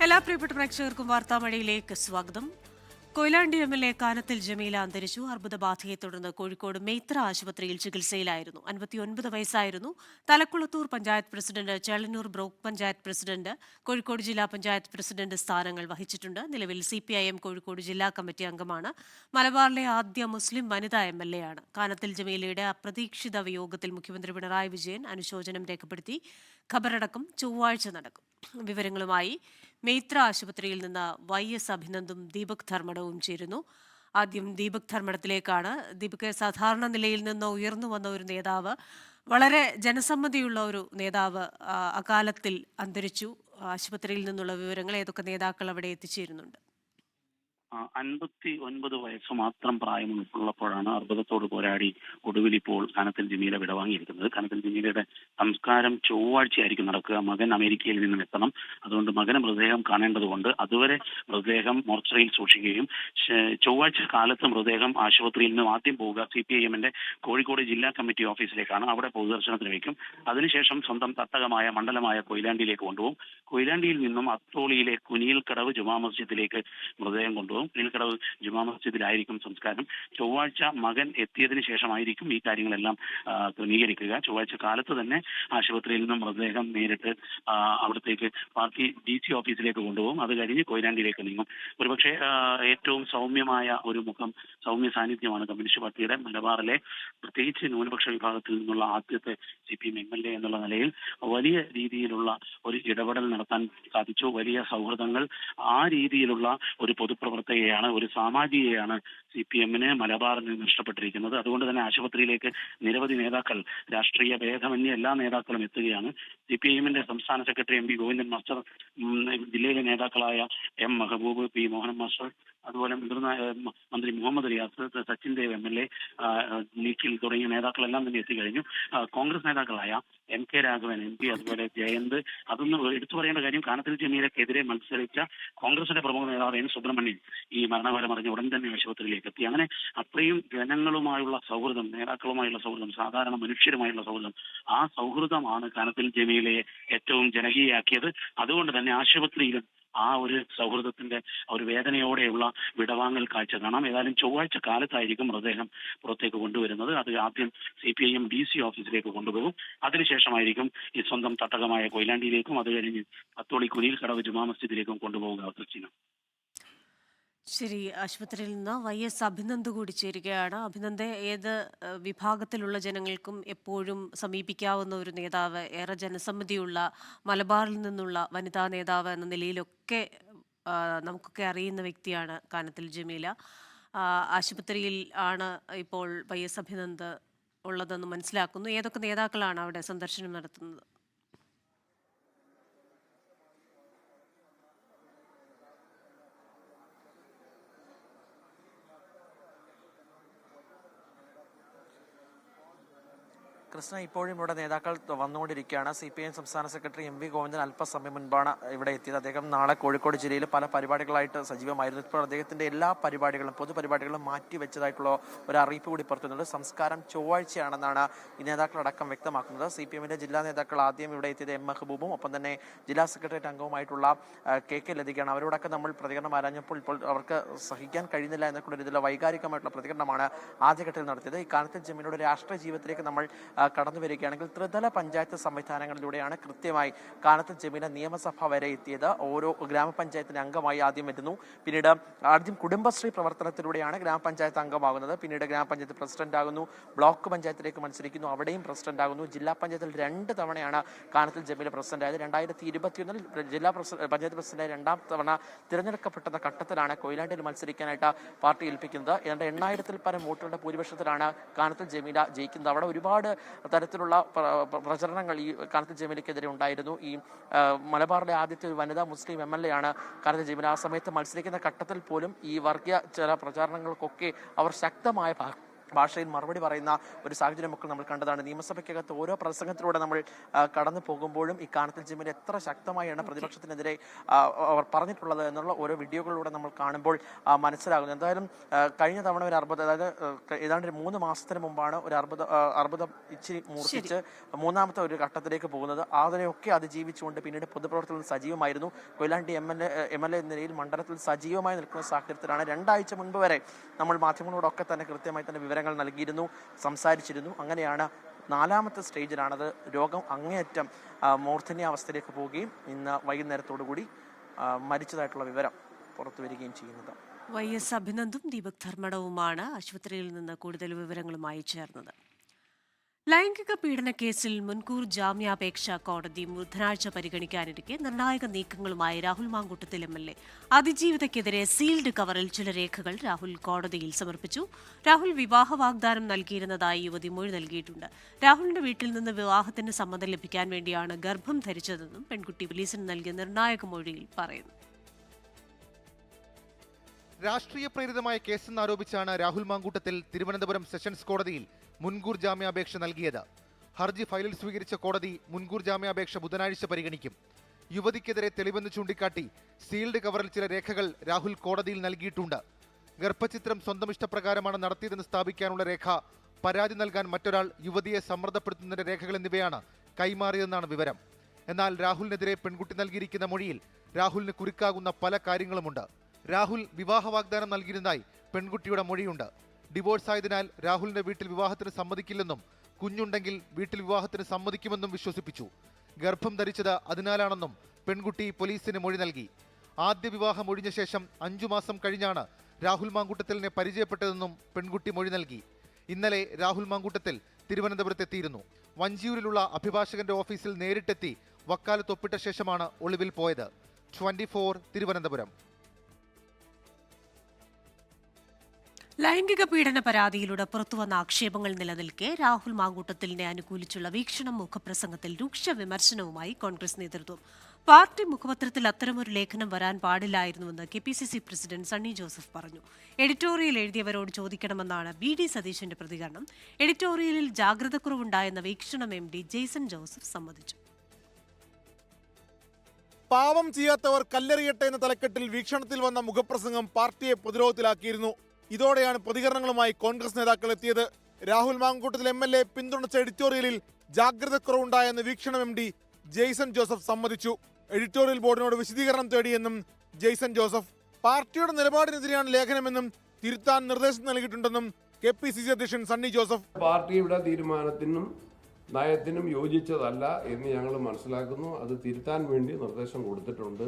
എല്ലാ പ്രിയപ്പെട്ട പ്രേക്ഷകർക്കും വാർത്താമഴയിലേക്ക് സ്വാഗതം. കൊയിലാണ്ടി എം.എൽ.എ കാനത്തിൽ ജമീല അന്തരിച്ചു. അർബുദബാധയെ തുടർന്ന് കോഴിക്കോട് മേത്ര ആശുപത്രിയിൽ ചികിത്സയിലായിരുന്നു. 59 വയസ്സായിരുന്നു. Thalakkulathur panchayat president, Chelannur block panchayat president, Kozhikode ജില്ലാ പഞ്ചായത്ത് പ്രസിഡന്റ് സ്ഥാനങ്ങൾ വഹിച്ചിട്ടുണ്ട്. നിലവിൽ CPIM കോഴിക്കോട് ജില്ലാ കമ്മിറ്റി അംഗമാണ്. മലബാറിലെ ആദ്യ മുസ്ലിം വനിതാ MLA ആണ്. കാനത്തിൽ ജമീലയുടെ അപ്രതീക്ഷിത വിയോഗത്തിൽ മുഖ്യമന്ത്രി പിണറായി വിജയൻ അനുശോചനം രേഖപ്പെടുത്തി. ഖബറടക്കം ചൊവ്വാഴ്ച നടക്കും. വിവരങ്ങളുമായി മേത്ര ആശുപത്രിയിൽ നിന്ന് YS അഭിനന്ദും ദീപക് ധർമ്മടവും ചേരുന്നു. ആദ്യം ദീപക് ധർമ്മടത്തിലേക്കാണ്. ദീപക്, സാധാരണ നിലയിൽ നിന്ന് ഉയർന്നു വന്ന ഒരു നേതാവ്, വളരെ ജനസമ്മതിയുള്ള ഒരു നേതാവ് അകാലത്തിൽ അന്തരിച്ചു. ആശുപത്രിയിൽ നിന്നുള്ള വിവരങ്ങൾ, ഏതൊക്കെ നേതാക്കൾ അവിടെ എത്തിച്ചേരുന്നുണ്ട്? 59 വയസ്സ് മാത്രം പ്രായമുള്ളപ്പോഴാണ് അർബുദത്തോട് പോരാടി ഒടുവിൽ ഇപ്പോൾ കാനത്തിൽ ജമീല വിടവാങ്ങിയിരിക്കുന്നത്. കാനത്തിൽ ജമീലയുടെ സംസ്കാരം ചൊവ്വാഴ്ചയായിരിക്കും നടക്കുക. മകൻ അമേരിക്കയിൽ നിന്നും എത്തണം. അതുകൊണ്ട് മകന് മൃതദേഹം കാണേണ്ടതുകൊണ്ട് അതുവരെ മൃതദേഹം മോർച്ചറിയിൽ സൂക്ഷിക്കുകയും ചൊവ്വാഴ്ച കാലത്ത് മൃതദേഹം ആശുപത്രിയിൽ നിന്നും ആദ്യം പോവുക CPIM-ന്റെ കോഴിക്കോട് ജില്ലാ കമ്മിറ്റി ഓഫീസിലേക്കാണ്. അവിടെ പൊതുദർശനത്തിന് വയ്ക്കും. അതിനുശേഷം സ്വന്തം തട്ടകമായ മണ്ഡലമായ കൊയിലാണ്ടിയിലേക്ക് കൊണ്ടുപോകും. കൊയിലാണ്ടിയിൽ നിന്നും അത്തോളിയിലെ കുനിയിൽക്കടവ് ജുമാ മസ്ജിദിലേക്ക് മൃതദേഹം കൊണ്ടുപോകും. കുനിയിൽക്കടവ് ജുമാ മസ്ജിദിലായിരിക്കും സംസ്കാരം. ചൊവ്വാഴ്ച മകൻ എത്തിയതിനു ശേഷമായിരിക്കും ഈ കാര്യങ്ങളെല്ലാം ക്രമീകരിക്കുക. ചൊവ്വാഴ്ച കാലത്ത് തന്നെ ആശുപത്രിയിൽ നിന്നും മൃതദേഹം നേരിട്ട് അവിടത്തേക്ക് പാർട്ടി DC ഓഫീസിലേക്ക് കൊണ്ടുപോകും. അത് കഴിഞ്ഞ് കൊയിലാണ്ടിയിലേക്ക് നീങ്ങും. ഒരുപക്ഷെ ഏറ്റവും സൗമ്യമായ ഒരു മുഖം, സൗമ്യ സാന്നിധ്യമാണ് കമ്മ്യൂണിസ്റ്റ് പാർട്ടിയുടെ മലബാറിലെ പ്രത്യേകിച്ച് ന്യൂനപക്ഷ വിഭാഗത്തിൽ നിന്നുള്ള ആദ്യത്തെ CPM MLA എന്നുള്ള നിലയിൽ വലിയ രീതിയിലുള്ള ഒരു ഇടപെടൽ നടത്താൻ സാധിച്ചു. വലിയ സൗഹൃദങ്ങൾ, ആ രീതിയിലുള്ള ഒരു പൊതുപ്രവർത്തകയാണ്, ഒരു സാമാജികയാണ് CPM-ന് മലബാറിൽ നിന്ന് നഷ്ടപ്പെട്ടിരിക്കുന്നത്. അതുകൊണ്ട് തന്നെ ആശുപത്രിയിലേക്ക് നിരവധി നേതാക്കൾ, രാഷ്ട്രീയ ഭേദമന്യേ എല്ലാ നേതാക്കളും എത്തുകയാണ്. CPIM-ന്റെ സംസ്ഥാന സെക്രട്ടറി MP ഗോവിന്ദൻ മാസ്റ്റർ, ജില്ലയിലെ നേതാക്കളായ M Mehboob, P Mohan master, അതുപോലെ മുതിർന്ന മന്ത്രി മുഹമ്മദ് റിയാസ്, സച്ചിൻ ദേവ് MLA, നിഖിൽ തുടങ്ങിയ നേതാക്കളെല്ലാം തന്നെ എത്തിക്കഴിഞ്ഞു. കോൺഗ്രസ് നേതാക്കളായ MK രാഘവൻ MP, അതുപോലെ ജയന്ത്. അതൊന്നും എടുത്തു പറയേണ്ട കാര്യം, കാനത്തിൽ ജമീലക്കെതിരെ മത്സരിച്ച കോൺഗ്രസിന്റെ പ്രമുഖ നേതാവ് N സുബ്രഹ്മണ്യൻ ഈ മരണവാരം അറിഞ്ഞ ഉടൻ തന്നെ ആശുപത്രിയിലേക്ക് എത്തി. അങ്ങനെ അത്രയും ജനങ്ങളുമായുള്ള സൗഹൃദം, നേതാക്കളുമായുള്ള സൗഹൃദം, സാധാരണ മനുഷ്യരുമായുള്ള സൗഹൃദം, ആ സൗഹൃദമാണ് കാനത്തിൽ ജമീലയെ ഏറ്റവും ജനകീയയാക്കിയത്. അതുകൊണ്ട് തന്നെ ആശുപത്രിയിലും ആ ഒരു സൗഹൃദത്തിന്റെ ഒരു വേദനയോടെയുള്ള വിടവാങ്ങൽ കാഴ്ച കാണാം. ഏതായാലും ചൊവ്വാഴ്ച കാലത്തായിരിക്കും മൃതദേഹം പുറത്തേക്ക് കൊണ്ടുവരുന്നത്. അത് ആദ്യം CPIM DC ഓഫീസിലേക്ക് കൊണ്ടുപോകും. അതിനുശേഷമായിരിക്കും ഈ സ്വന്തം തട്ടകമായ കൊയിലാണ്ടിയിലേക്കും അത് കഴിഞ്ഞ് അത്തോളി കുനിയിൽക്കടവ് ജുമാ മസ്ജിദിലേക്കും കൊണ്ടുപോകുക. ക്രിസ്റ്റീന. ശരി, ആശുപത്രിയിൽ നിന്ന് YS അഭിനന്ദ് കൂടി ചേരുകയാണ്. അഭിനന്ദ്, ഏത് വിഭാഗത്തിലുള്ള ജനങ്ങൾക്കും എപ്പോഴും സമീപിക്കാവുന്ന ഒരു നേതാവ്, ഏറെ ജനസമ്മതിയുള്ള മലബാറിൽ നിന്നുള്ള വനിതാ നേതാവ് എന്ന നിലയിലൊക്കെ നമുക്കൊക്കെ അറിയുന്ന വ്യക്തിയാണ് കാനത്തിൽ ജമീല. ആശുപത്രിയിൽ ആണ് ഇപ്പോൾ YS അഭിനന്ദ് ഉള്ളതെന്ന് മനസ്സിലാക്കുന്നു. ഏതൊക്കെ നേതാക്കളാണ് അവിടെ സന്ദർശനം നടത്തുന്നത്? കൃഷ്ണ, ഇപ്പോഴും ഇവിടെ നേതാക്കൾ വന്നുകൊണ്ടിരിക്കുകയാണ്. CPIM സംസ്ഥാന സെക്രട്ടറി MV ഗോവിന്ദൻ അല്പസമയം മുൻപാണ് ഇവിടെ എത്തിയത്. അദ്ദേഹം നാളെ കോഴിക്കോട് ജില്ലയിൽ പല പരിപാടികളായിട്ട് സജീവമായിരുന്നു. ഇപ്പോൾ അദ്ദേഹത്തിന്റെ എല്ലാ പരിപാടികളും, പൊതുപരിപാടികളും മാറ്റിവെച്ചതായിട്ടുള്ള ഒരു അറിയിപ്പ് കൂടി പുറത്തുവരുന്നുണ്ട്. സംസ്കാരം ചൊവ്വാഴ്ചയാണെന്നാണ് ഈ നേതാക്കളടക്കം വ്യക്തമാക്കുന്നത്. CPM-ന്റെ ജില്ലാ നേതാക്കൾ ആദ്യം ഇവിടെ എത്തിയത് M മെഹബൂബും ഒപ്പം തന്നെ ജില്ലാ സെക്രട്ടേറിയറ്റ് അംഗവുമായിട്ടുള്ള KK ലതികയാണ്. അവരോടൊക്കെ നമ്മൾ പ്രതികരണം ആരാഞ്ഞപ്പോൾ ഇപ്പോൾ അവർക്ക് സഹിക്കാൻ കഴിയുന്നില്ല എന്നൊക്കെ ഇതിലുള്ള വൈകാരികമായിട്ടുള്ള പ്രതികരണമാണ് ആദ്യഘട്ടത്തിൽ നടത്തിയത്. ഈ കാനത്തിൽ ജമീലയുടെ രാഷ്ട്രീയ ജീവിതത്തിലേക്ക് നമ്മൾ കടന്നു വരികയാണെങ്കിൽ ത്രിതല പഞ്ചായത്ത് സംവിധാനങ്ങളിലൂടെയാണ് കൃത്യമായി കാനത്തിൽ ജമീല നിയമസഭ വരെ എത്തിയത്. ഓരോ ഗ്രാമപഞ്ചായത്തിന്റെ അംഗമായി ആദ്യം എത്തുന്നു. പിന്നീട് ആദ്യം കുടുംബശ്രീ പ്രവർത്തനത്തിലൂടെയാണ് ഗ്രാമപഞ്ചായത്ത് അംഗമാകുന്നത്. പിന്നീട് ഗ്രാമപഞ്ചായത്ത് പ്രസിഡന്റ് ആകുന്നു. ബ്ലോക്ക് പഞ്ചായത്തിലേക്ക് മത്സരിക്കുന്നു, അവിടെയും പ്രസിഡന്റ് ആകുന്നു. ജില്ലാ പഞ്ചായത്തിൽ 2 തവണയാണ് കാനത്തിൽ ജമീല പ്രസിഡന്റ് ആയത്. 2021 ജില്ലാ പഞ്ചായത്ത് പ്രസിഡന്റായി 2ാം തവണ തിരഞ്ഞെടുക്കപ്പെട്ട ഘട്ടത്തിലാണ് കൊയിലാണ്ടിയിൽ മത്സരിക്കാനായിട്ട് പാർട്ടി ഏൽപ്പിക്കുന്നത്. ഏതാണ്ട് 8000-ൽ പരം വോട്ടുകളുടെ ഭൂരിപക്ഷത്തിലാണ് കാനത്തിൽ ജമീല ജയിക്കുന്നത്. അവിടെ ഒരുപാട് തരത്തിലുള്ള പ്രചരണങ്ങൾ ഈ കാനത്തിൽ ജമീലയ്ക്കെതിരെ ഉണ്ടായിരുന്നു. ഈ മലബാറിലെ ആദ്യത്തെ ഒരു വനിതാ മുസ്ലിം MLA ആണ് കാനത്തിൽ ജമീല. ആ സമയത്ത് മത്സരിക്കുന്ന ഘട്ടത്തിൽ പോലും ഈ വർഗീയ ചില പ്രചാരണങ്ങൾക്കൊക്കെ അവർ ശക്തമായ ഭാഷയിൽ മറുപടി പറയുന്ന ഒരു സാഹചര്യമൊക്കെ നമ്മൾ കണ്ടതാണ്. നിയമസഭയ്ക്കകത്ത് ഓരോ പ്രസംഗത്തിലൂടെ നമ്മൾ കടന്നു പോകുമ്പോഴും ഈ കാനത്തിൽ ജമീൽ എത്ര ശക്തമായാണ് പ്രതിപക്ഷത്തിനെതിരെ അവർ പറഞ്ഞിട്ടുള്ളത് എന്നുള്ള ഓരോ വീഡിയോകളിലൂടെ നമ്മൾ കാണുമ്പോൾ മനസ്സിലാകുന്നു. എന്തായാലും കഴിഞ്ഞ തവണ ഒരു അർബുദം, അതായത് ഏതാണ്ട് 3 മാസത്തിന് മുമ്പാണ് ഒരു അർബുദം ഇച്ചിരി മൂർച്ഛിച്ച് മൂന്നാമത്തെ ഒരു ഘട്ടത്തിലേക്ക് പോകുന്നത്. അതിനെയൊക്കെ അതിജീവിച്ചുകൊണ്ട് പിന്നീട് പൊതുപ്രവർത്തനത്തിൽ സജീവമായിരുന്നു. കൊയിലാണ്ടി എം എൽ എ എന്ന നിലയിൽ മണ്ഡലത്തിൽ സജീവമായി നിൽക്കുന്ന സാഹചര്യത്തിലാണ് 2 ആഴ്ച മുൻപ് വരെ നമ്മൾ മാധ്യമങ്ങളോടൊക്കെ തന്നെ കൃത്യമായി തന്നെ വിവരങ്ങൾ നൽകിയിരുന്നു, സംസാരിച്ചിരുന്നു. അങ്ങനെയാണ് 4ാമത്തെ സ്റ്റേജിലാണത്. രോഗം അങ്ങേയറ്റം മൂർധന്യാവസ്ഥയിലേക്ക് പോവുകയും ഇന്ന് വൈകുന്നേരത്തോടു കൂടി മരിച്ചതായിട്ടുള്ള വിവരം പുറത്തു വരികയും ചെയ്യുന്നത്. YS അഭിനന്ദും ദീപക് ധർമ്മടവുമാണ് ആശുപത്രിയിൽ നിന്ന് കൂടുതൽ വിവരങ്ങളുമായി ചേർന്നത്. ലൈംഗിക പീഡന കേസിൽ മുൻകൂർ ജാമ്യാപേക്ഷ കോടതി ബുധനാഴ്ച പരിഗണിക്കാനിരിക്കെ നിർണായക നീക്കങ്ങളുമായി രാഹുൽ മാങ്കൂട്ടത്തിൽ MLA അതിജീവിതയ്ക്കെതിരെ സീൽഡ് കവറിൽ ചില രേഖകൾ രാഹുൽ കോടതിയിൽ സമർപ്പിച്ചു. രാഹുൽ വിവാഹ വാഗ്ദാനം നൽകിയിരുന്നതായി യുവതി മൊഴി നൽകിയിട്ടുണ്ട്. രാഹുലിന്റെ വീട്ടിൽ നിന്ന് വിവാഹത്തിന് സമ്മതം ലഭിക്കാൻ വേണ്ടിയാണ് ഗർഭം ധരിച്ചതെന്നും പെൺകുട്ടി പോലീസിന് നൽകിയ നിർണായക മൊഴിയിൽ പറയുന്നു. രാഷ്ട്രീയ പ്രേരിതമായ കേസെന്നാരോപിച്ചാണ് രാഹുൽ മാങ്കൂട്ടത്തിൽ തിരുവനന്തപുരം സെഷൻസ് കോടതിയിൽ മുൻകൂർ ജാമ്യാപേക്ഷ നൽകിയത്. ഹർജി ഫയലിൽ സ്വീകരിച്ച കോടതി മുൻകൂർ ജാമ്യാപേക്ഷ ബുധനാഴ്ച പരിഗണിക്കും. യുവതിക്കെതിരെ തെളിവെന്ന് ചൂണ്ടിക്കാട്ടി സീൽഡ് കവറിൽ ചില രേഖകൾ രാഹുൽ കോടതിയിൽ നൽകിയിട്ടുണ്ട്. ഗർഭചിത്രം സ്വന്തം ഇഷ്ടപ്രകാരമാണ് നടത്തിയതെന്ന് സ്ഥാപിക്കാനുള്ള രേഖ, പരാതി നൽകാൻ മറ്റൊരാൾ യുവതിയെ സമ്മർദ്ദപ്പെടുത്തുന്നതിന്റെ രേഖകൾ എന്നിവയാണ് കൈമാറിയതെന്നാണ് വിവരം. എന്നാൽ രാഹുലിനെതിരെ പെൺകുട്ടി നൽകിയിരിക്കുന്ന മൊഴിയിൽ രാഹുലിന് കുരുക്കാകുന്ന പല കാര്യങ്ങളുമുണ്ട്. രാഹുൽ വിവാഹ വാഗ്ദാനം നൽകിയിരുന്നതായി പെൺകുട്ടിയുടെ മൊഴിയുണ്ട്. ഡിവോഴ്സ് ആയതിനാൽ രാഹുലിന്റെ വീട്ടിൽ വിവാഹത്തിന് സമ്മതിക്കില്ലെന്നും കുഞ്ഞുണ്ടെങ്കിൽ വീട്ടിൽ വിവാഹത്തിന് സമ്മതിക്കുമെന്നും വിശ്വസിപ്പിച്ചു. ഗർഭം ധരിച്ചത് അതിനാലാണെന്നും പെൺകുട്ടി പോലീസിന് മൊഴി നൽകി. ആദ്യ വിവാഹം ഒഴിഞ്ഞ ശേഷം 5 മാസം കഴിഞ്ഞാണ് രാഹുൽ മാങ്കൂട്ടത്തിലിനെ പരിചയപ്പെട്ടതെന്നും പെൺകുട്ടി മൊഴി നൽകി. ഇന്നലെ രാഹുൽ മാങ്കൂട്ടത്തിൽ തിരുവനന്തപുരത്തെത്തിയിരുന്നു. വഞ്ചിയൂരിലുള്ള അഭിഭാഷകന്റെ ഓഫീസിൽ നേരിട്ടെത്തി വക്കാലത്ത് ഒപ്പിട്ട ശേഷമാണ് ഒളിവിൽ പോയത്. 24 തിരുവനന്തപുരം. ലൈംഗിക പീഡന പരാതിയിലൂടെ പുറത്തുവന്ന ആക്ഷേപങ്ങൾ നിലനിൽക്കെ രാഹുൽ മാങ്കൂട്ടത്തിലിനെ അനുകൂലിച്ചുള്ള വീക്ഷണം മുഖപ്രസംഗത്തിൽ രൂക്ഷ വിമർശനവുമായി കോൺഗ്രസ് നേതൃത്വം. പാർട്ടി മുഖപത്രത്തിൽ അത്തരമൊരു ലേഖനം വരാൻ പാടില്ലായിരുന്നുവെന്ന് KPCC പ്രസിഡന്റ് സണ്ണി ജോസഫ് പറഞ്ഞു. എഡിറ്റോറിയൽ എഴുതിയവരോട് ചോദിക്കണമെന്നാണ് BD സതീശന്റെ പ്രതികരണം. എഡിറ്റോറിയലിൽ ജാഗ്രതക്കുറവുണ്ടായെന്ന വീക്ഷണം MD ജെയ്സൺ ജോസഫ് സമ്മതിച്ചു. പാവം ചെയ്യാത്തവർ കല്ലെറിയട്ടെ എന്ന തലക്കെട്ടിൽ വീക്ഷണത്തിൽ വന്ന മുഖപ്രസംഗം പാർട്ടിയെ പ്രതിരോധത്തിലാക്കിയിരുന്നു. ഇതോടെയാണ് പ്രതികരണങ്ങളുമായി കോൺഗ്രസ് നേതാക്കൾ എത്തിയത്. രാഹുൽ മാങ്കൂട്ടത്തിൽ MLA പിന്തുണച്ച എഡിറ്റോറിയലിൽ ജാഗ്രതക്കുറവുണ്ടായെന്ന് വീക്ഷണം MD ജെയ്സൺ ജോസഫ് സമ്മതിച്ചു. എഡിറ്റോറിയൽ ബോർഡിനോട് വിശദീകരണം തേടിയെന്നും ജെയ്സൺ ജോസഫ്. പാർട്ടിയുടെ നിലപാടിനെതിരെയാണ് ലേഖനമെന്നും തിരുത്താൻ നിർദ്ദേശം നൽകിയിട്ടുണ്ടെന്നും KPCC അധ്യക്ഷൻ സണ്ണി ജോസഫ്. പാർട്ടിയുടെ തീരുമാനത്തിനും നയത്തിനും യോജിച്ചതല്ല എന്ന് ഞങ്ങൾ മനസ്സിലാക്കുന്നു. അത് തിരുത്താൻ വേണ്ടി നിർദ്ദേശം കൊടുത്തിട്ടുണ്ട്.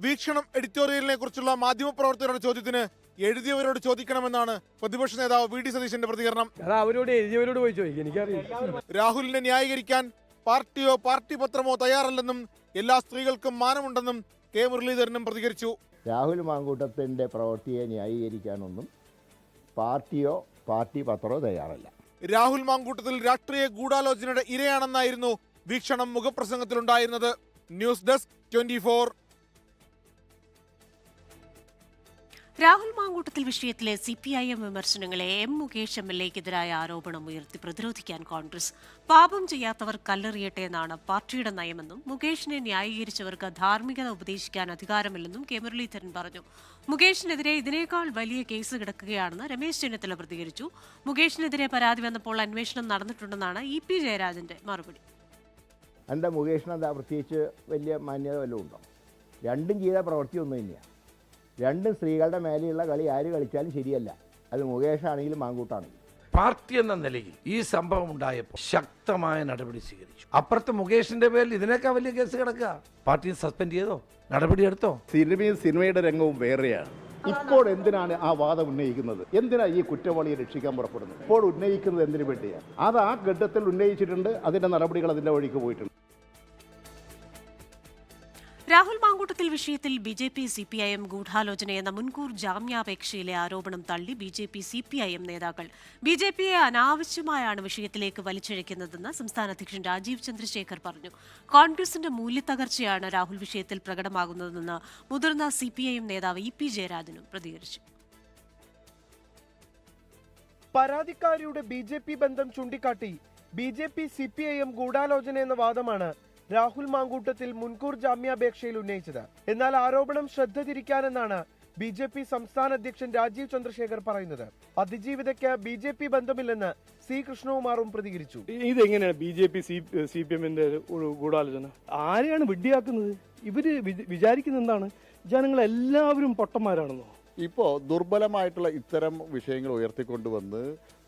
വീക്ഷണം എഡിറ്റോറിയലിനെ കുറിച്ചുള്ള മാധ്യമപ്രവർത്തകരുടെ ചോദ്യത്തിന് എഴുതിയവരോട് ചോദിക്കണമെന്നാണ് പ്രതിപക്ഷ നേതാവ് VD സതീശന്റെ പ്രതികരണം. അവരോട് എഴുതിയവരോട് പോയി ചോദിക്കും, എനിക്കറിയില്ല. രാഹുലിനെ ന്യായീകരിക്കാൻ പാർട്ടിയോ പാർട്ടി പത്രമോ തയ്യാറല്ലെന്നും എല്ലാ സ്ത്രീകൾക്കും മാനമുണ്ടെന്നും K മുരളീധരനും പ്രതികരിച്ചു. രാഹുൽ മാങ്കൂട്ടത്തിന്റെ പ്രവൃത്തിയെ ന്യായീകരിക്കാനൊന്നും പാർട്ടിയോ പാർട്ടി പത്രമോ തയ്യാറല്ല. രാഹുൽ മാങ്കൂട്ടത്തിൽ രാഷ്ട്രീയ ഗൂഢാലോചനയുടെ ഇരയാണെന്നായിരുന്നു വീക്ഷണം മുഖപ്രസംഗത്തിലുണ്ടായിരുന്നത്. News desk 24. രാഹുൽ മാങ്കൂട്ടത്തിൽ വിഷയത്തിലെ CPIM വിമർശനങ്ങളെ മുകേഷ് MLAക്കെതിരായ ആരോപണം ഉയർത്തി പ്രതിരോധിക്കാൻ കോൺഗ്രസ്. പാപം ചെയ്യാത്തവർ കല്ലെറിയട്ടെ എന്നാണ് പാർട്ടിയുടെ നയമെന്നും മുകേഷിനെ ന്യായീകരിച്ചവർക്ക് ധാർമ്മികത ഉപദേശിക്കാൻ അധികാരമില്ലെന്നും K മുരളീധരൻ പറഞ്ഞു. മുകേഷിനെതിരെ ഇതിനേക്കാൾ വലിയ കേസ് കിടക്കുകയാണെന്ന് രമേശ് ചെന്നിത്തല പ്രതികരിച്ചു. മുകേഷിനെതിരെ പരാതി വന്നപ്പോൾ അന്വേഷണം നടന്നിട്ടുണ്ടെന്നാണ് EP ജയരാജന്റെ മറുപടി. എൻ്റെ മുകേഷിനെന്താ പ്രത്യേകിച്ച് വലിയ മാന്യത വല്ലതും ഉണ്ടോ? രണ്ടും ചെയ്ത പ്രവൃത്തി ഒന്നും തന്നെയാണ്. രണ്ടും സ്ത്രീകളുടെ മേലെയുള്ള കളി ആര് കളിച്ചാലും ശരിയല്ല. അത് മുകേഷാണെങ്കിലും മാങ്കൂട്ടാണെങ്കിലും. പാർട്ടി എന്ന നിലയിൽ ഈ സംഭവം ഉണ്ടായപ്പോൾ ശക്തമായ നടപടി സ്വീകരിച്ചു. അപ്പുറത്തെ മുകേഷിന്റെ പേരിൽ ഇതിനേക്കാൾ വലിയ കേസ് കിടക്കുക. പാർട്ടി സസ്പെൻഡ് ചെയ്തോ, നടപടിയെടുത്തോ? സിനിമയുടെ രംഗവും വേറെയാണ്. ഇപ്പോൾ എന്തിനാണ് ആ വാദം ഉന്നയിക്കുന്നത്? എന്തിനാ ഈ കുറ്റവാളിയെ രക്ഷിക്കാൻ പുറപ്പെടുന്നത്? ഇപ്പോൾ ഉന്നയിക്കുന്നത് എന്തിനു വേണ്ടിയാണ്? അത് ആ ഘട്ടത്തിൽ ഉന്നയിച്ചിട്ടുണ്ട്. അതിന്റെ നടപടികൾ അതിന്റെ വഴിക്ക് പോയിട്ടുണ്ട്. രാഹുൽ മാങ്കൂട്ടത്തിൽ വിഷയത്തിൽ BJP CPIM ഗൂഢാലോചനയെന്ന മുൻകൂർ ജാമ്യാപേക്ഷയിലെ ആരോപണം തള്ളി BJP CPIM നേതാക്കൾ. BJPയെ അനാവശ്യമായാണ് വിഷയത്തിലേക്ക് വലിച്ചിഴയ്ക്കുന്നതെന്ന് സംസ്ഥാന അധ്യക്ഷൻ രാജീവ് ചന്ദ്രശേഖർ പറഞ്ഞു. കോൺഗ്രസിന്റെ മൂല്യത്തകർച്ചയാണ് രാഹുൽ വിഷയത്തിൽ പ്രകടമാകുന്നതെന്ന് മുതിർന്ന CPIM നേതാവ് EP ജയരാജനും പ്രതികരിച്ചു. പരാതിക്കാരിയുടെ BJP ബന്ധം ചൂണ്ടിക്കാട്ടി BJP CPIM ഗൂഢാലോചന എന്ന വാദമാണ് രാഹുൽ മാങ്കൂട്ടത്തിൽ മുൻകൂർ ജാമ്യാപേക്ഷയിൽ ഉന്നയിച്ചത്. എന്നാൽ ആരോപണം ശ്രദ്ധ തിരിക്കാനെന്നാണ് BJP സംസ്ഥാന അധ്യക്ഷൻ രാജീവ് ചന്ദ്രശേഖർ പറയുന്നത്. അതിജീവിതയ്ക്ക് BJP ബന്ധമില്ലെന്ന് C കൃഷ്ണകുമാറും പ്രതികരിച്ചു. ഇതെങ്ങനെയാണ് BJP CPMന്റെ ഒരു ഗൂഢാലോചന? ആരെയാണ് വിഡ്ഢിയാക്കുന്നത്? ഇവര് വിചാരിക്കുന്ന എന്താണ്? ജനങ്ങളെല്ലാവരും പൊട്ടന്മാരാണെന്നോ? ഇപ്പോൾ ദുർബലമായിട്ടുള്ള ഇത്തരം വിഷയങ്ങൾ ഉയർത്തിക്കൊണ്ടുവന്ന്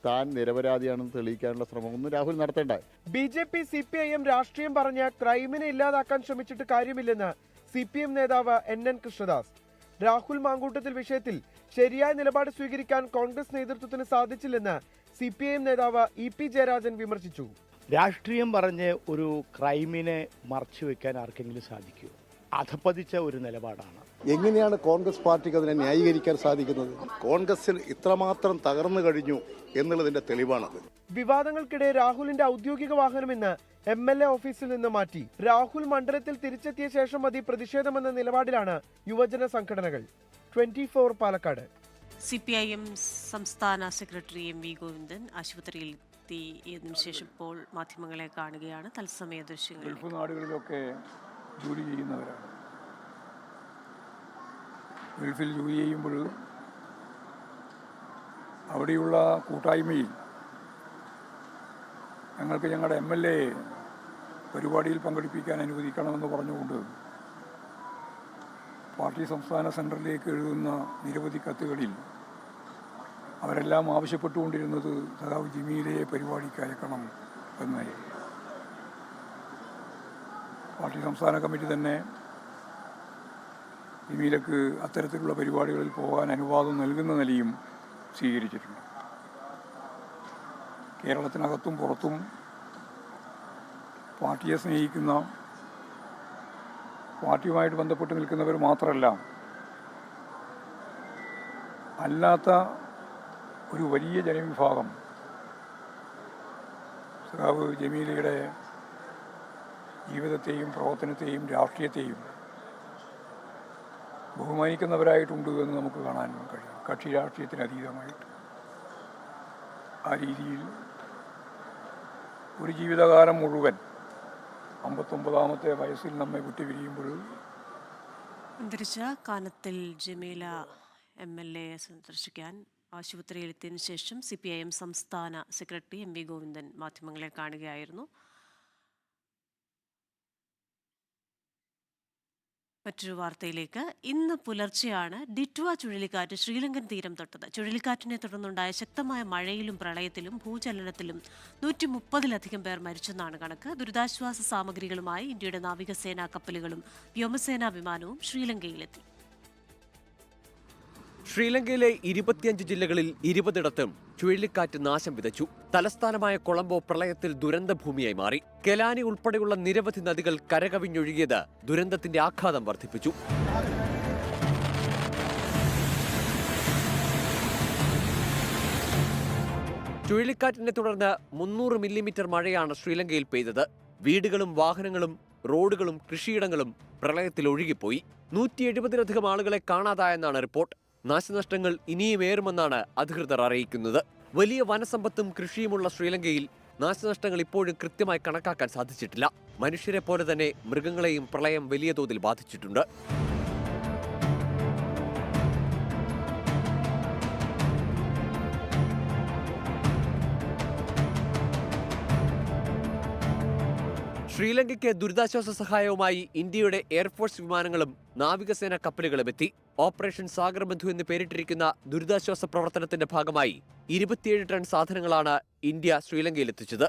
താൻ നിരപരാധിയാണെന്ന് തെളിയിക്കാനുള്ള ശ്രമമൊന്നും രാഹുൽ നടത്തേണ്ട. BJP CPIM രാഷ്ട്രീയം പറഞ്ഞ് ക്രൈമിനെ ഇല്ലാതാക്കാൻ ശ്രമിച്ചിട്ട് കാര്യമില്ലെന്ന് CPM നേതാവ് NN കൃഷ്ണദാസ്. രാഹുൽ മാങ്കൂട്ടത്തിൽ വിഷയത്തിൽ ശരിയായ നിലപാട് സ്വീകരിക്കാൻ കോൺഗ്രസ് നേതൃത്വത്തിന് സാധിച്ചില്ലെന്ന് CPIM നേതാവ് EP ജയരാജൻ വിമർശിച്ചു. രാഷ്ട്രീയം പറഞ്ഞ് ഒരു ക്രൈമിനെ മറച്ചു വെക്കാൻ ആർക്കെങ്കിലും സാധിക്കുമോ? അധപ്പതിച്ച ഒരു നിലപാടാണ്. എങ്ങനെയാണ് കോൺഗ്രസ് പാർട്ടിക്ക് അതിനെ ന്യായീകരിക്കാൻ സാധിക്കുന്നത്? കോൺഗ്രസിൽ ഇത്രമാത്രം തകർന്നു കഴിഞ്ഞു എന്നുള്ളതിന്റെ തെളിവാണത്. വിവാദങ്ങൾക്കിടെ രാഹുലിന്റെ ഔദ്യോഗിക വാഹനം ഇന്ന് MLA ഓഫീസിൽ നിന്ന് മാറ്റി. രാഹുൽ മണ്ഡലത്തിൽ തിരിച്ചെത്തിയ ശേഷം മതി പ്രതിഷേധമെന്ന നിലപാടിലാണ് യുവജന സംഘടനകൾ. 24 പാലക്കാട്. CPIM സംസ്ഥാന സെക്രട്ടറി MV ഗോവിന്ദൻ ആശുപത്രിയിൽ എത്തിയതിനു ശേഷം ഇപ്പോൾ മാധ്യമങ്ങളെ കാണുകയാണ്. തത്സമയ ദൃശ്യങ്ങൾ. ഗൾഫ് നാടുകളിലൊക്കെ ജോലി ചെയ്യുന്നവരാണ്. ഗൾഫിൽ ജോലി ചെയ്യുമ്പോൾ അവിടെയുള്ള കൂട്ടായ്മയിൽ ഞങ്ങൾക്ക് ഞങ്ങളുടെ MLA പരിപാടിയിൽ പങ്കെടുപ്പിക്കാൻ അനുവദിക്കണമെന്ന് പറഞ്ഞുകൊണ്ട് പാർട്ടി സംസ്ഥാന സെൻറ്ററിലേക്ക് എഴുതുന്ന നിരവധി കത്തുകളിൽ അവരെല്ലാം ആവശ്യപ്പെട്ടുകൊണ്ടിരുന്നത് സഖാവ് ജമീലയെ പരിപാടിക്ക് അയക്കണം എന്നായിരുന്നു. പാർട്ടി സംസ്ഥാന കമ്മിറ്റി തന്നെ ജമീലക്ക് അത്തരത്തിലുള്ള പരിപാടികളിൽ പോകാൻ അനുവാദം നൽകുന്ന നിലയും സ്വീകരിച്ചിട്ടുണ്ട്. കേരളത്തിനകത്തും പുറത്തും പാർട്ടിയെ സ്നേഹിക്കുന്ന, പാർട്ടിയുമായിട്ട് ബന്ധപ്പെട്ട് നിൽക്കുന്നവർ മാത്രമല്ല, അല്ലാത്ത ഒരു വലിയ ജനവിഭാഗം സഖാവ് ജമീലയുടെ ജീവിതത്തെയും പ്രവർത്തനത്തെയും രാഷ്ട്രീയത്തെയും ബഹുമാനിക്കുന്നവരായിട്ടുണ്ട് എന്ന് നമുക്ക് കാണാൻ കഴിയും. കക്ഷി രാഷ്ട്രീയത്തിന് അതീതമായിട്ട് ആ രീതിയിൽ ഒരു ജീവിതകാലം മുഴുവൻ 59ാമത്തെ വയസ്സിൽ നമ്മെ വിട്ടുപിരിയുമ്പോൾ അന്തരിച്ച കാനത്തിൽ ജമീല MLA സന്ദർശിക്കാൻ ആശുപത്രിയിലെത്തിയതിനു ശേഷം CPIM സംസ്ഥാന സെക്രട്ടറി MV ഗോവിന്ദൻ മാധ്യമങ്ങളെ കാണുകയായിരുന്നു. മറ്റൊരു വാർത്തയിലേക്ക്. ഇന്ന് പുലർച്ചെയാണ് ഡിറ്റ്വ ചുഴലിക്കാറ്റ് ശ്രീലങ്കൻ തീരം തൊട്ടത്. ചുഴലിക്കാറ്റിനെ തുടർന്നുണ്ടായ ശക്തമായ മഴയിലും പ്രളയത്തിലും ഭൂചലനത്തിലും 130-ലധികം പേർ മരിച്ചെന്നാണ് കണക്ക്. ദുരിതാശ്വാസ സാമഗ്രികളുമായി ഇന്ത്യയുടെ നാവികസേനാ കപ്പലുകളും വ്യോമസേനാ വിമാനവും ശ്രീലങ്കയിലെത്തി. ശ്രീലങ്കയിലെ 25 ജില്ലകളിൽ 20ഇടത്തും ചുഴലിക്കാറ്റ് നാശം വിതച്ചു. തലസ്ഥാനമായ കൊളംബോ പ്രളയത്തിൽ ദുരന്തഭൂമിയായി മാറി. കെലാനി ഉൾപ്പെടെയുള്ള നിരവധി നദികൾ കരകവിഞ്ഞൊഴുകിയത് ദുരന്തത്തിന്റെ ആഘാതം വർദ്ധിപ്പിച്ചു. ചുഴലിക്കാറ്റിനെ തുടർന്ന് 300 മില്ലിമീറ്റർ മഴയാണ് ശ്രീലങ്കയിൽ പെയ്തത്. വീടുകളും വാഹനങ്ങളും റോഡുകളും കൃഷിയിടങ്ങളും പ്രളയത്തിൽ ഒഴുകിപ്പോയി. 170-ലധികം ആളുകളെ കാണാതായെന്നാണ് റിപ്പോർട്ട്. നാശനഷ്ടങ്ങൾ ഇനിയും ഏറുമെന്നാണ് അധികൃതർ അറിയിക്കുന്നത്. വലിയ വനസമ്പത്തും കൃഷിയുമുള്ള ശ്രീലങ്കയിൽ നാശനഷ്ടങ്ങൾ ഇപ്പോഴും കൃത്യമായി കണക്കാക്കാൻ സാധിച്ചിട്ടില്ല. മനുഷ്യരെ പോലെ തന്നെ മൃഗങ്ങളെയും പ്രളയം വലിയ തോതിൽ ബാധിച്ചിട്ടുണ്ട്. ശ്രീലങ്കയ്ക്ക് ദുരിതാശ്വാസ സഹായവുമായി ഇന്ത്യയുടെ എയർഫോഴ്സ് വിമാനങ്ങളും നാവികസേന കപ്പലുകളും എത്തി. ഓപ്പറേഷൻ സാഗർ ബന്ധു എന്ന് പേരിട്ടിരിക്കുന്ന ദുരിതാശ്വാസ പ്രവർത്തനത്തിന്റെ ഭാഗമായി 27 ടൺ സാധനങ്ങളാണ് ഇന്ത്യ ശ്രീലങ്കയിൽ എത്തിച്ചത്.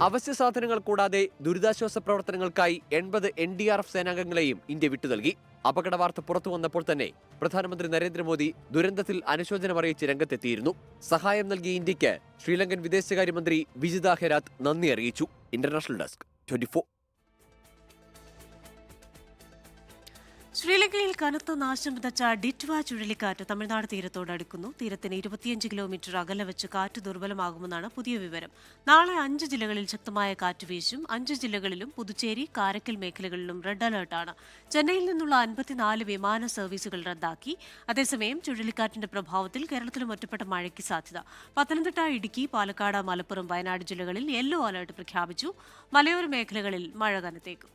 അവശ്യ സാധനങ്ങൾ കൂടാതെ ദുരിതാശ്വാസ പ്രവർത്തനങ്ങൾക്കായി 80 NDRF സേനാംഗങ്ങളെയും ഇന്ത്യ വിട്ടു നൽകി. അപകട വാർത്ത പുറത്തു വന്നപ്പോൾ തന്നെ പ്രധാനമന്ത്രി നരേന്ദ്രമോദി ദുരന്തത്തിൽ അനുശോചനമറിയിച്ച് രംഗത്തെത്തിയിരുന്നു. സഹായം നൽകിയ ഇന്ത്യക്ക് ശ്രീലങ്കൻ വിദേശകാര്യമന്ത്രി വിജിത ഹെരാത്ത് നന്ദി അറിയിച്ചു. International desk 24. ശ്രീലങ്കയിൽ കനത്ത നാശം വിതച്ച ഡിറ്റ്വ ചുഴലിക്കാറ്റ് തമിഴ്നാട് തീരത്തോട് അടുക്കുന്നു. തീരത്തിന് 25 കിലോമീറ്റർ അകലെ വെച്ച് കാറ്റ് ദുർബലമാകുമെന്നാണ് പുതിയ വിവരം. നാളെ 5 ജില്ലകളിൽ ശക്തമായ കാറ്റ് വീശും. 5 ജില്ലകളിലും പുതുച്ചേരി, കാരക്കൽ മേഖലകളിലും റെഡ് അലർട്ടാണ്. ചെന്നൈയിൽ നിന്നുള്ള 54 വിമാന സർവീസുകൾ റദ്ദാക്കി. അതേസമയം ചുഴലിക്കാറ്റിന്റെ പ്രഭാവത്തിൽ കേരളത്തിലും ഒറ്റപ്പെട്ട മഴയ്ക്ക് സാധ്യത. പത്തനംതിട്ട, ഇടുക്കി, പാലക്കാട്, മലപ്പുറം, വയനാട് ജില്ലകളിൽ യെല്ലോ അലർട്ട് പ്രഖ്യാപിച്ചു. മലയോര മേഖലകളിൽ മഴ കനത്തേക്കും.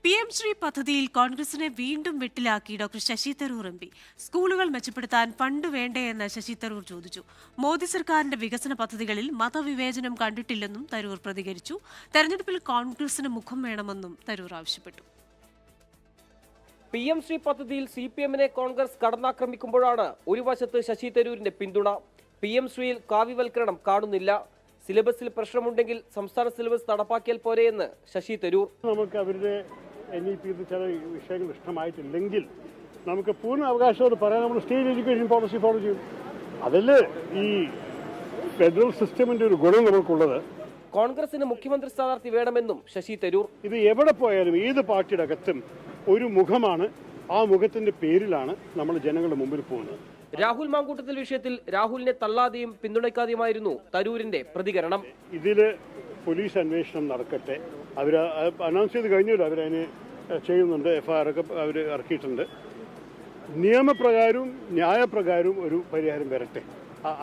PM ശ്രീ പദ്ധതിയിൽ കോൺഗ്രസിനെ വീണ്ടും വെട്ടിലാക്കി ഡോക്ടർ ശശി തരൂർ MP. സ്കൂളുകൾ മെച്ചപ്പെടുത്താൻ ഫണ്ട് വേണ്ടേ എന്ന് ശശി തരൂർ ചോദിച്ചു. മോദി സർക്കാരിന്റെ വികസന പദ്ധതികളിൽ മതവിവേചനം കണ്ടിട്ടില്ലെന്നും തരൂർ പ്രതികരിച്ചു. തെരഞ്ഞെടുപ്പിൽ കോൺഗ്രസിന് മുഖം വേണമെന്നും തരൂർ ആവശ്യപ്പെട്ടു. PM ശ്രീ പദ്ധതിയിൽ CPM-നെ കോൺഗ്രസ് കടന്നാക്രമിക്കുമ്പോഴാണ് ഒരു വശത്ത് ശശി തരൂരിന്റെ പിന്തുണ. PM ശ്രീയിൽ കാവ്യവൽക്കരണം കാണുന്നില്ല. സിലബസിൽ പ്രശ്നമുണ്ടെങ്കിൽ സംസ്ഥാന സിലബസ് നടപ്പാക്കിയാൽ പോരെയെന്ന് ശശി തരൂർ. നമുക്ക് അവരുടെ NEP ചില വിഷയങ്ങൾ ഇഷ്ടമായിട്ടില്ലെങ്കിൽ നമുക്ക് പൂർണ്ണ അവകാശത്തോട് പറയാൻ നമ്മൾ സ്റ്റേറ്റ് എഡ്യൂക്കേഷൻ പോളിസി ഫോളോ ചെയ്യും. അതല്ലേ ഈ ഫെഡറൽ സിസ്റ്റമിന്റെ ഒരു ഗുണം നമുക്കുള്ളത്. കോൺഗ്രസിന് മുഖ്യമന്ത്രി സ്ഥാനാർത്ഥി വേണമെന്നും ശശി തരൂർ. ഇത് എവിടെ പോയാലും ഏത് പാർട്ടിയുടെ അകത്തും ഒരു മുഖമാണ്. ആ മുഖത്തിന്റെ പേരിലാണ് നമ്മൾ ജനങ്ങളുടെ മുമ്പിൽ പോകുന്നത്. രാഹുൽ മാങ്കൂട്ടത്തിൽ വിഷയത്തിൽ രാഹുലിനെ തള്ളാതെയും പിന്തുണയ്ക്കാതെയുമായിരുന്നു തരൂരിന്റെ പ്രതികരണം. ഇതില് പോലീസ് അന്വേഷണം നടക്കട്ടെ. അവർ അനൗൺസ് ചെയ്ത് കഴിഞ്ഞല്ലോ, അവരതിന് ചെയ്യുന്നുണ്ട്. FIR ഒക്കെ അവർ ഇറക്കിയിട്ടുണ്ട്. നിയമപ്രകാരവും ന്യായപ്രകാരവും ഒരു പരിഹാരം വരട്ടെ.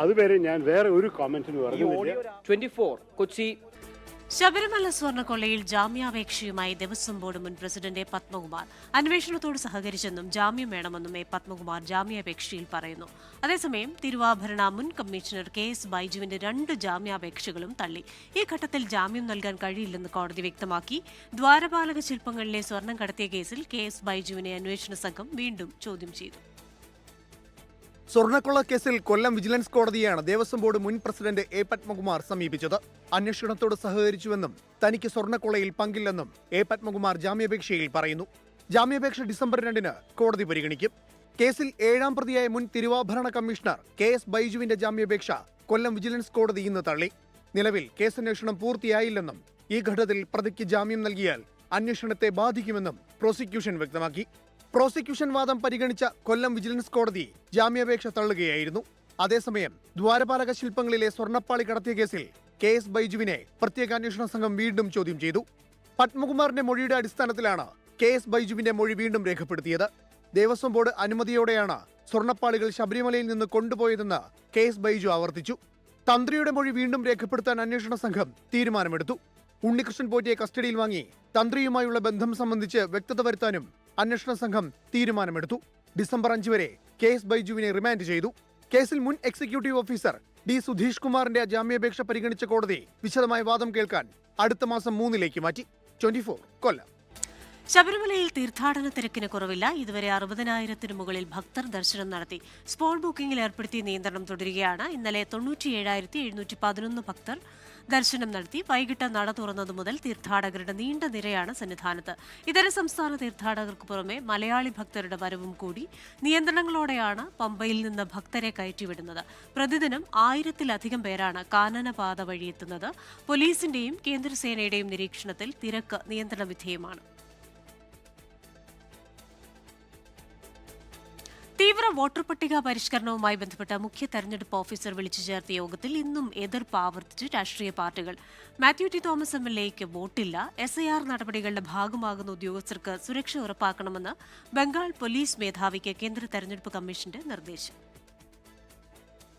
അതുവരെ ഞാൻ വേറെ ഒരു കോമന്റിന് പറയുന്നില്ല. 24 കൊച്ചി. ശബരിമല സ്വർണ്ണക്കൊള്ളയിൽ ജാമ്യാപേക്ഷയുമായി ദേവസ്വം ബോർഡ് മുൻ പ്രസിഡന്റ് എ പത്മകുമാർ അന്വേഷണത്തോട് സഹകരിച്ചെന്നും ജാമ്യം വേണമെന്നും എ പത്മകുമാർ ജാമ്യാപേക്ഷയിൽ പറയുന്നു. അതേസമയം തിരുവാഭരണ മുൻ കമ്മീഷണർ KS ബൈജുവിന്റെ 2 ജാമ്യാപേക്ഷകളും തള്ളി. ഈ ഘട്ടത്തിൽ ജാമ്യം നൽകാൻ കഴിയില്ലെന്ന് കോടതി വ്യക്തമാക്കി. ദ്വാരപാലക ശില്പങ്ങളിലെ സ്വർണം കടത്തിയ കേസിൽ KS ബൈജുവിനെ അന്വേഷണ സംഘം വീണ്ടും ചോദ്യം ചെയ്തു. സ്വർണ്ണക്കൊള്ള കേസിൽ കൊല്ലം വിജിലൻസ് കോടതിയാണ് ദേവസ്വം ബോർഡ് മുൻ പ്രസിഡന്റ് എ പത്മകുമാർ സമീപിച്ചത്. അന്വേഷണത്തോട് സഹകരിച്ചുവെന്നും തനിക്ക് സ്വർണ്ണക്കൊള്ളയിൽ പങ്കില്ലെന്നും എ പത്മകുമാർ ജാമ്യാപേക്ഷയിൽ പറയുന്നു. ജാമ്യാപേക്ഷ ഡിസംബർ 2-ന് കോടതി പരിഗണിക്കും. കേസിൽ 7ാം പ്രതിയായ മുൻ തിരുവാഭരണ കമ്മീഷണർ KS ബൈജുവിന്റെ ജാമ്യാപേക്ഷ കൊല്ലം വിജിലൻസ് കോടതി ഇന്ന് തള്ളി. നിലവിൽ കേസന്വേഷണം പൂർത്തിയായില്ലെന്നും ഈ ഘട്ടത്തിൽ പ്രതിക്ക് ജാമ്യം നൽകിയാൽ അന്വേഷണത്തെ ബാധിക്കുമെന്നും പ്രോസിക്യൂഷൻ വ്യക്തമാക്കി. പ്രോസിക്യൂഷൻ വാദം പരിഗണിച്ച കൊല്ലം വിജിലൻസ് കോടതി ജാമ്യാപേക്ഷ തള്ളുകയായിരുന്നു. അതേസമയം ദ്വാരപാലക ശില്പങ്ങളിലെ സ്വർണ്ണപ്പാളി കടത്തിയ കേസിൽ KS ബൈജുവിനെ പ്രത്യേക അന്വേഷണ സംഘം വീണ്ടും ചോദ്യം ചെയ്തു. പത്മകുമാറിന്റെ മൊഴിയുടെ അടിസ്ഥാനത്തിലാണ് KS ബൈജുവിന്റെ മൊഴി വീണ്ടും രേഖപ്പെടുത്തിയത്. ദേവസ്വം ബോർഡ് അനുമതിയോടെയാണ് സ്വർണ്ണപ്പാളികൾ ശബരിമലയിൽ നിന്ന് കൊണ്ടുപോയതെന്ന് KS ബൈജു ആവർത്തിച്ചു. തന്ത്രിയുടെ മൊഴി വീണ്ടും രേഖപ്പെടുത്താൻ അന്വേഷണ സംഘം തീരുമാനമെടുത്തു. ഉണ്ണികൃഷ്ണൻ പോറ്റിയെ കസ്റ്റഡിയിൽ വാങ്ങി തന്ത്രിയുമായുള്ള ബന്ധം സംബന്ധിച്ച് വ്യക്തത വരുത്താനും അന്വേഷണ സംഘം തീരുമാനമെടുത്തു. ഡിസംബർ 5 വരെ KS ബൈജുവിനെ റിമാൻഡ് ചെയ്തു. കേസിൽ മുൻ എക്സിക്യൂട്ടീവ് ഓഫീസർ D സുധീഷ് കുമാറിന്റെ ജാമ്യാപേക്ഷ പരിഗണിച്ച കോടതി വിശദമായ വാദം കേൾക്കാൻ അടുത്ത മാസം 3-ലേക്ക് മാറ്റി. 24 കൊല്ലം. ശബരിമലയിൽ തീർത്ഥാടന തിരക്കിന് കുറവില്ല. ഇതുവരെ 60,000-ന് മുകളിൽ ഭക്തർ ദർശനം നടത്തി. സ്പോട്ട് ബുക്കിംഗിൽ ഏർപ്പെടുത്തിയ നിയന്ത്രണം തുടരുകയാണ്. ഇന്നലെ 97,711 ഭക്തർ ദർശനം നടത്തി. വൈകിട്ട് നട തുറന്നതു മുതൽ തീർത്ഥാടകരുടെ നീണ്ട നിരയാണ് സന്നിധാനത്ത്. ഇതര സംസ്ഥാന തീർത്ഥാടകർക്ക് പുറമെ മലയാളി ഭക്തരുടെ വരവും കൂടി. നിയന്ത്രണങ്ങളോടെയാണ് പമ്പയിൽ നിന്ന് ഭക്തരെ കയറ്റിവിടുന്നത്. പ്രതിദിനം 1000-ലധികം പേരാണ് കാനനപാത വഴിയെത്തുന്നത്. പോലീസിന്റെയും കേന്ദ്രസേനയുടെയും നിരീക്ഷണത്തിൽ തിരക്ക് നിയന്ത്രണ വിധേയമാണ്. തീവ്ര വോട്ടർ പട്ടിക പരിഷ്കരണവുമായി ബന്ധപ്പെട്ട മുഖ്യ തെരഞ്ഞെടുപ്പ് ഓഫീസർ വിളിച്ചു ചേർത്ത യോഗത്തിൽ ഇന്നും എതിർപ്പ് ആവർത്തിച്ച് രാഷ്ട്രീയ പാർട്ടികൾ. മാത്യു ടി തോമസ് MLAയ്ക്ക് വോട്ടില്ല. SIR നടപടികളുടെ ഭാഗമാകുന്ന ഉദ്യോഗസ്ഥർക്ക് സുരക്ഷ ഉറപ്പാക്കണമെന്ന് ബംഗാൾ പോലീസ് മേധാവിക്ക് കേന്ദ്ര തെരഞ്ഞെടുപ്പ് കമ്മീഷന്റെ നിർദ്ദേശം.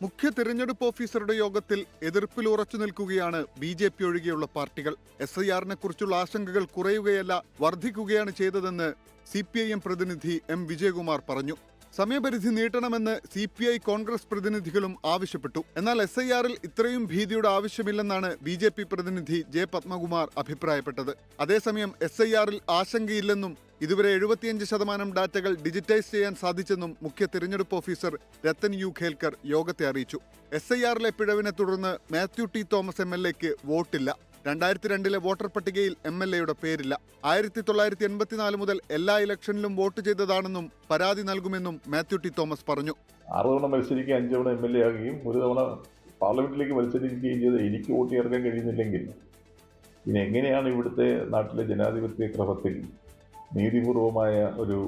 മുഖ്യ തെരഞ്ഞെടുപ്പ് ഓഫീസറുടെ യോഗത്തിൽ എതിർപ്പിൽ ഉറച്ചു നിൽക്കുകയാണ് BJP ഒഴികെയുള്ള പാർട്ടികൾ. SIR-നെ കുറിച്ചുള്ള ആശങ്കകൾ കുറയുകയല്ല, വർദ്ധിക്കുകയാണ് ചെയ്തതെന്ന് CPIM പ്രതിനിധി M. വിജയകുമാർ പറഞ്ഞു. സമയപരിധി നീട്ടണമെന്ന് CPI കോൺഗ്രസ് പ്രതിനിധികളും ആവശ്യപ്പെട്ടു. എന്നാൽ SIR-ൽ ഇത്രയും ഭീതിയുടെ ആവശ്യമില്ലെന്നാണ് BJP പ്രതിനിധി J. പത്മകുമാർ അഭിപ്രായപ്പെട്ടത്. അതേസമയം SIR-ൽ ആശങ്കയില്ലെന്നും ഇതുവരെ 75% ഡാറ്റകൾ ഡിജിറ്റൈസ് ചെയ്യാൻ സാധിച്ചെന്നും മുഖ്യ തിരഞ്ഞെടുപ്പ് ഓഫീസർ രത്തൻ U. ഖേൽക്കർ യോഗത്തെ അറിയിച്ചു. SIR-ലെ പിഴവിനെ തുടർന്ന് മാത്യു ടി തോമസ് MLAയ്ക്ക് വോട്ടില്ല. 2002-ലെ വോട്ടർ പട്ടികയിൽ MLAയുടെ പേരില്ല. 1984 മുതൽ എല്ലാ ഇലക്ഷനിലും വോട്ട് ചെയ്തതാണെന്നും പരാതി നൽകുമെന്നും മാത്യു ടി തോമസ് പറഞ്ഞു. 6 തവണ മത്സരിക്കുകയും 5 തവണ MLA ആകുകയും 1 തവണ പാർലമെന്റിലേക്ക് മത്സരിക്കുകയും ചെയ്ത് എനിക്ക് വോട്ട് ചേർക്കാൻ കഴിയുന്നില്ലെങ്കിൽ ഇനി എങ്ങനെയാണ് ഇവിടുത്തെ നാട്ടിലെ ജനാധിപത്യ ക്രമത്തിൽ നീതിപൂർവമായ ഒരു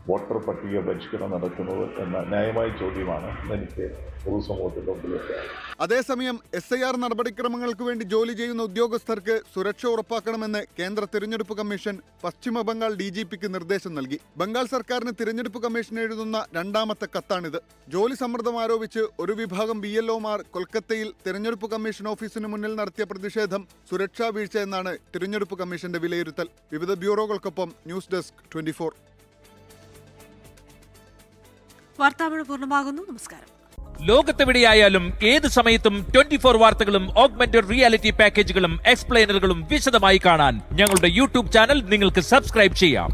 വോട്ടർ പട്ടിക പരിഷ്കരണം നടക്കുന്നത് എന്ന ന്യായമായ ചോദ്യമാണ് എനിക്ക് പൊതുസമൂഹത്തിന്റെ മുമ്പിൽ വെച്ചത്. അതേസമയം SIR നടപടിക്രമങ്ങൾക്ക് വേണ്ടി ജോലി ചെയ്യുന്ന ഉദ്യോഗസ്ഥർക്ക് സുരക്ഷ ഉറപ്പാക്കണമെന്ന് കേന്ദ്ര തിരഞ്ഞെടുപ്പ് കമ്മീഷൻ പശ്ചിമ ബംഗാൾ DGPക്ക് നിർദ്ദേശം നൽകി. ബംഗാൾ സർക്കാരിന് തിരഞ്ഞെടുപ്പ് കമ്മീഷൻ എഴുതുന്ന രണ്ടാമത്തെ കത്താണിത്. ജോലി സമ്മർദ്ദം ആരോപിച്ച് ഒരു വിഭാഗം BLOമാർ കൊൽക്കത്തയിൽ തിരഞ്ഞെടുപ്പ് കമ്മീഷൻ ഓഫീസിന് മുന്നിൽ നടത്തിയ പ്രതിഷേധം സുരക്ഷാ വീഴ്ച എന്നാണ് തിരഞ്ഞെടുപ്പ് കമ്മീഷന്റെ വിലയിരുത്തൽ. വിവിധ ബ്യൂറോകൾക്കൊപ്പം ന്യൂസ് ഡെസ്ക് 24. വാർത്താമഴ പൂർണ്ണമാകുന്നു. നമസ്കാരം. ലോകത്തെവിടെയായാലും ഏത് സമയത്തും 24 വാർത്തകളും ഓഗ്മെന്റഡ് റിയാലിറ്റി പാക്കേജുകളും എക്സ്പ്ലെയിനറുകളും വിശദമായി കാണാൻ ഞങ്ങളുടെ യൂട്യൂബ് ചാനൽ നിങ്ങൾക്ക് സബ്സ്ക്രൈബ് ചെയ്യാം.